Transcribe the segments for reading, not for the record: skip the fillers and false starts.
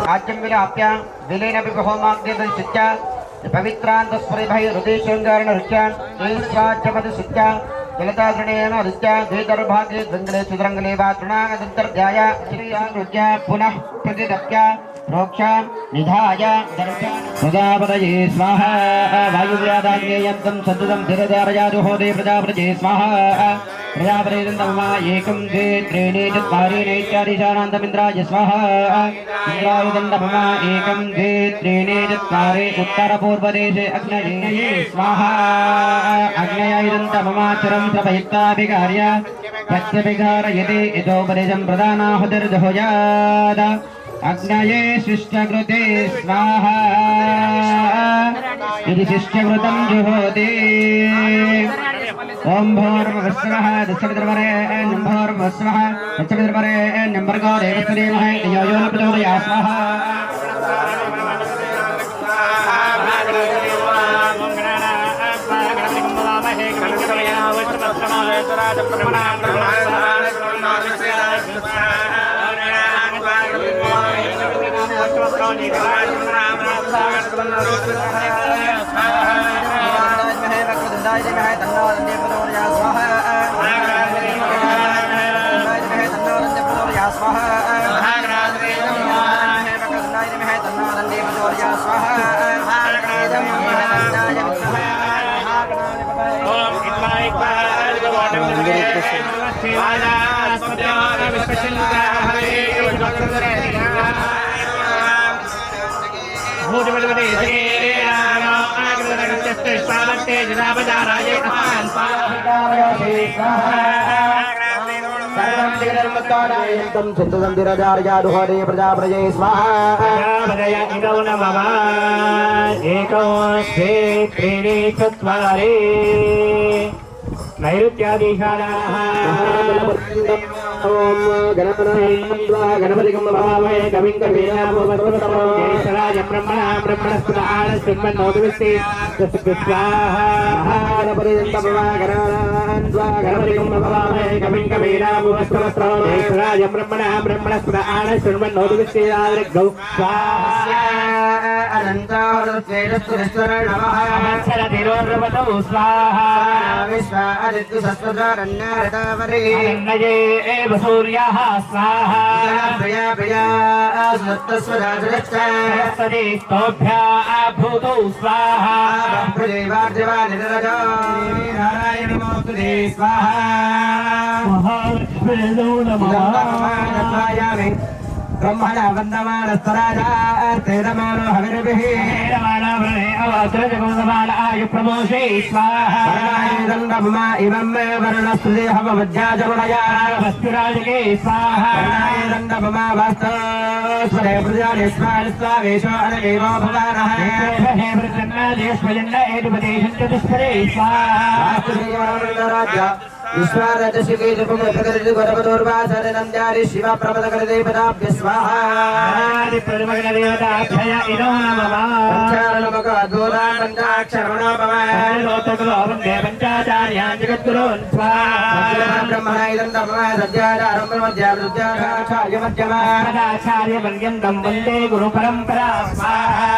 राज्यं विलाप्य विलीनपि होमाग्निदृश्य पवित्रान्तस्परिभै हृदयशृङ्गारणरुच्यान् श्रीस्वाच्यमधुशुच्या जलतादृणेन रुच्या द्विदर्भागे द्वन्द्रे सुदरङ्गले वा तृणागदन्तर्ध्याय श्रीयानुज्या पुनः प्रतिदप्य प्रोक्षा निधाय दर्शन प्रजापतये स्वाहा वायुव्यादाग्नेयन्तं सततं धीरधारयाजुहोदे प्रजापतये स्वाहा प्रजापतिर्नमः एकं द्वे त्रीणि चत्वारि नैत्यादिशानान्तमिन्द्राय स्वाहा इन्द्राय नमः एकं द्वे त्रीणि चत्वारि उत्तरपूर्वदेशे अग्नये स्वाहा अग्नयाय नमः चिरं प्रपयुक्ताभिकार्य प्रत्यभिकारयति इतोपदेशं प्रदानाहुतिर्जहुयात् अग्नये शिष्टकृते स्वाहा इति शिष्टकृतं जुहोति ओम भूर्भुवस्सुवः दशवितर्वरेण्यं भूर्भुवस्सुवः दशवितर्वरेण्यं भर्गो देवस्य धीमहि धियो यो न प्रचोदयात् स्वाहा प्रजापतये स्वाहा इदौ नमः एकौ द्वे त्रीणि चत्वारि नैऋत्यादिशालाः ओम गणपतिं भवामहे कविं कवीनामवस्तुतमोराज ब्रह्मणा ब्रह्मणस्पद आनस्मन्नोदविस्ते स्वाहा गणपतिं भवामहे कविं कवीनामवस्तुतमोराज ब्रह्मणा ब्रह्मणस्पद आनस्मन्नोदविस्ते आदृगौ स्वाहा अनन्तावरस्वेदस्तुरेश्वर नमः अक्षरधिरोर्वतौ स्वाहा विश्वा आदित्य सस्वदारण्यरतावरे नये सूर्यः स्वाहा प्रिया प्रिया सत्तस्वदाजरच्चरे स्तोभ्यः भूतौ स्वाहा प्रदेवार्जवानिरजो नारायणि नमोस्तुते स्वाहा महालक्ष्मीनो नमः ब्रह्मणा वन्दमानस्तराजा तेरमानो हविर्भिः आयु प्रमोषे स्वाहा दण्डमा इमं मे वर्णस्पति हवमध्याजगुणया वस्तुराजके स्वाहा दण्डमा वास्तवस्वरे प्रजाने स्वावेशो अनगेवो भवानः हे प्रजन्नादेशभजन्न एतुपदेशं चतुष्पदे स्वाहा विश्वाराजशिके प्रकृति गौरवदौर्वासनंद्यारि शिव प्रपदकरदेवताभ्य स्वाहा प्रतिमगणदेवताभ्य इदो नमः पंचारणमक अधोरा पंचाक्षरणोपमः पंचाचार्यान् जगद्गुरून् स्वाहा ब्रह्मणा इदं नमः सज्जाचारं ब्रह्मज्ञानरुद्राचार्य मध्यमाचार्यवर्यं वन्दे गुरुपरम्परा स्वाहा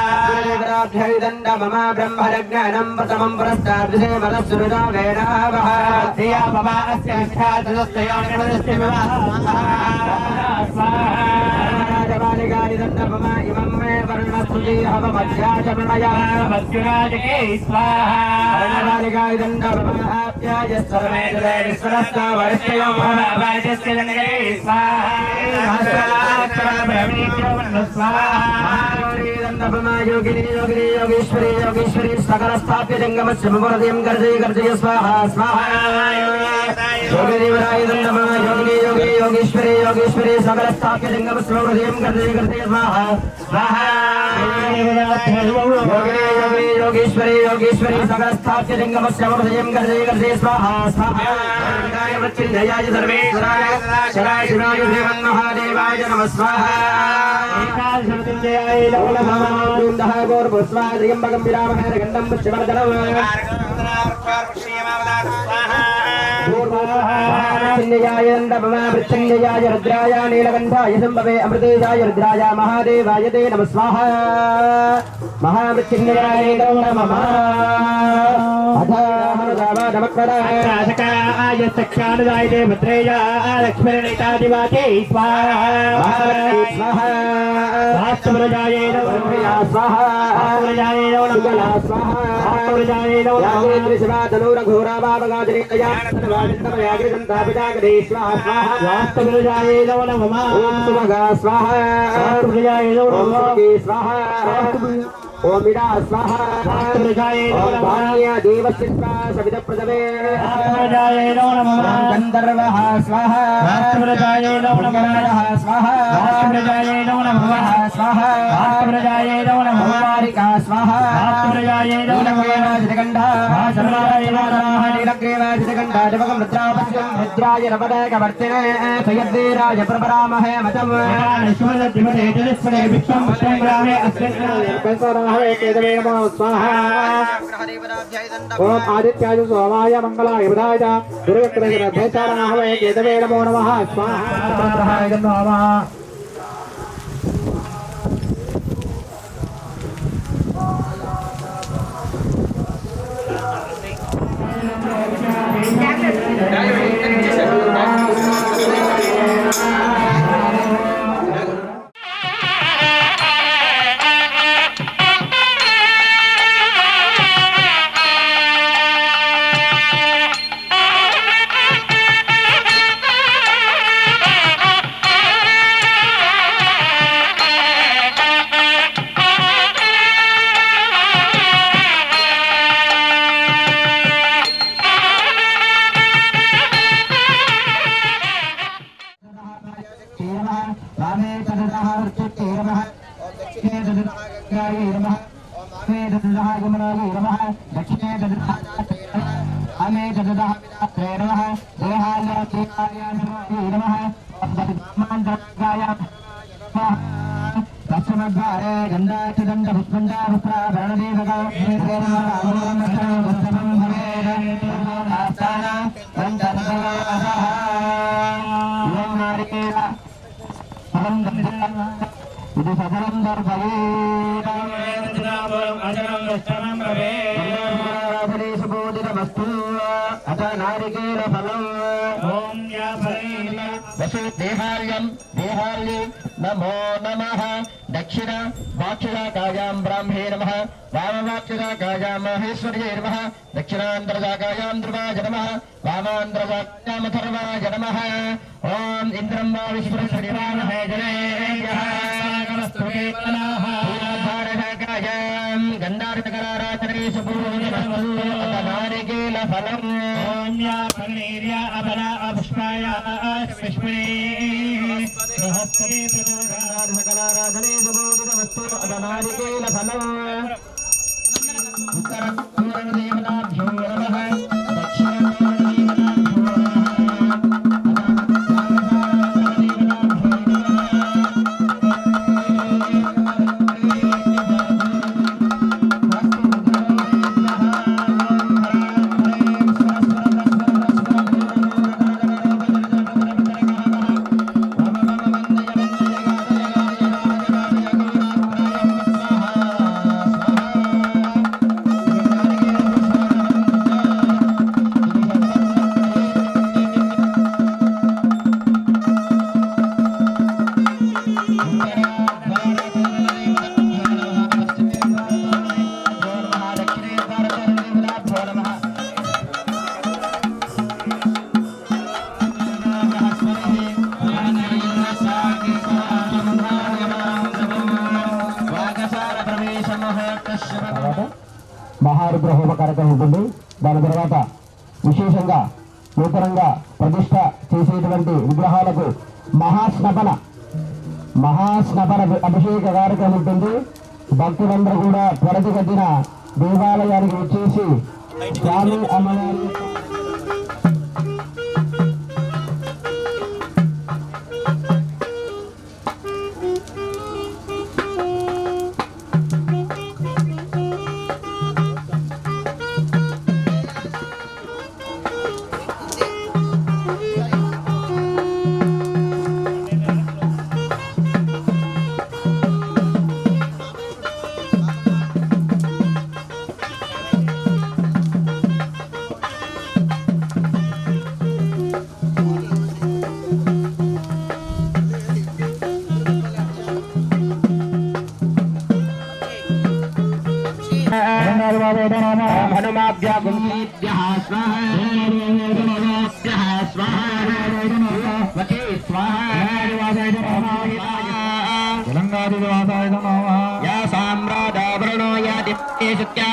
देवताभ्य इदं नमः ब्रह्मज्ञानं प्रथमं पुरस्ताद्विषे मनस्सुरुदा वेदावः अस्य विख्यातस्य निमदस्य विवाहः स्वाहा इमं मे वर्णस्तुति हवमध्याचमणया मध्युराजके स्वाहा वर्णबालिकायदण्डभमाप्याय सर्वे विश्वरस्ता वरिष्ठयो भवैजस्य जनके स्वाहा योगिनी योगिनी योगेश्वरी योगेश्वरी सकलस्थाप्य जंगमस्य मुहूर्तयं गर्जय गर्जय स्वाहा स्वाहा योगिनी वराय नमः योगिनी योगी योगेश्वरी योगेश्वरी सकलस्थाप्य लिंगम स्वहृदयं गर्दे गर्दे स्वाहा स्वाहा योगिनी योगेश्वरी योगेश्वरी सकलस्थाप्य लिंगम स्वहृदयं गर्दे गर्दे स्वाहा स्वाहा मृत्युंजयाय सर्वेश्वराय शराय शिवाय महादेवाय नमः स्वाहा मृत्युंजयाय लवलभवन्दः गौरवस्वाहा त्र्यंबकं विरामहे गण्डं पुष्पवर्धनं मृत्युंजयाय मृत्युंजयाय रुद्राय नीलकंठाय संभवे अमृतेशाय रुद्राय महादेवाय ते नमः स्वाहा महामृत्युंजयाय नमः अथाय सक्षानुदाय भद्रेय लक्ष्मीर्णितादिवाचे स्वाहा स्वाहा स्वाहाय स्वाहा स्वाहा स्वाहा धनुरघोरा बाबगाजनेतया ओम विदा स्वाहा देवस्य सविता प्रदवे गंधर्वः स्वाहा स्वाहा स्वाहा कुमारिका स्वाहा रुद्राय नवदकवर्तिने सयद्वीराय प्रपरामहे मतम् ओम आदित्याय सोमाय मंगलाय बुधाय दुर्गत्रय केतवे नमो नमः स्वाहा नमो नमः दक्षिण वाक्षिकायां ब्राह्मे नमः वामवाक्षिकायां महेश्वर्ये नमः दक्षिणान्तरजाकायां ध्रुवाय नमः वामान्तरजाकायां अथर्वाय नमः ओम इंद्रं वा विश्वशरीरामहे जनेभ्यः नमस्ते नमः भारतकायां गन्धार्थकराराधनेषु पूर्णमस्तु फलम् ओम या फलेर्या अबला अपुष्पाय पुष्पणे सहस्रे प्रदोषार्धकलाराधने सुबोधितमस्तु अदनारिकेल फलम् उत्तरपूर्वदेवताभ्यो नमः మహారుద్ర హోమ కార్యక్రమం ఉంటుంది. దాని తర్వాత విశేషంగా నూతనంగా ప్రతిష్ట చేసి చేసేటువంటి విగ్రహాలకు మహాస్నపన అభిషేక కార్యక్రమం ఉంటుంది. భక్తులందరూ కూడా త్వరతిగతిన దేవాలయానికి వచ్చేసి స్వామి అమ్మవారి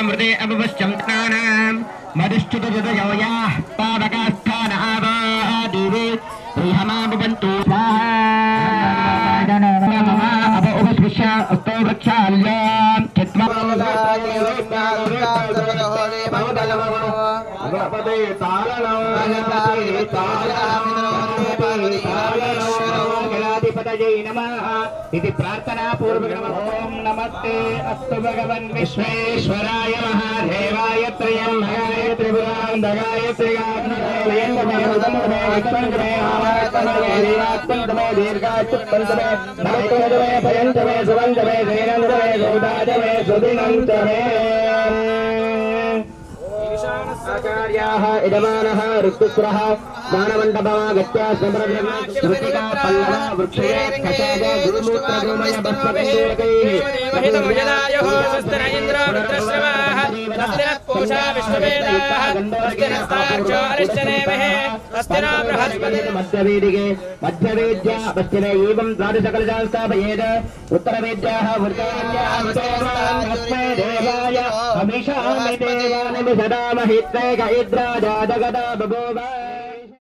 मृदे अपवश्यं स्नानां मधुश्चुतजया पावकास्थानावादिवे श्रीहमाबन्तु स्वाहा अप उपस्पृश्य अस्तो वृक्षाल्यां चित्वा इति प्रार्थना पूर्वक ओम नमस्ते अस्तु भगवन् विश्वेश्वराय महादेवाय त्र्यम्बकाय त्रिपुरान्तकाय आचार्याः यजमानः ऋतुस्रः स्नानमण्डपमागत्य स्मृतिका पल्लव वृक्षे खशाद गुरुमूत्रगोमय वहितमुजदायुः स्वस्तिन इन्द्रो वृत्रश्रवाः स्वस्तिनः पूषा विश्ववेदाः स्वस्तिनस्तार्क्ष्यो अरिष्टनेमिः स्वस्तिनो बृहस्पतिः मध्यवेदिके मध्यवेद्या पश्चिमे एवं द्वादशकलशान् स्थापयेत् उत्तरवेद्याः वृत्तान्याः तस्मै देवाय अमिषामि देवानमि सदा महित्वैक इन्द्राजा जगदा बभूव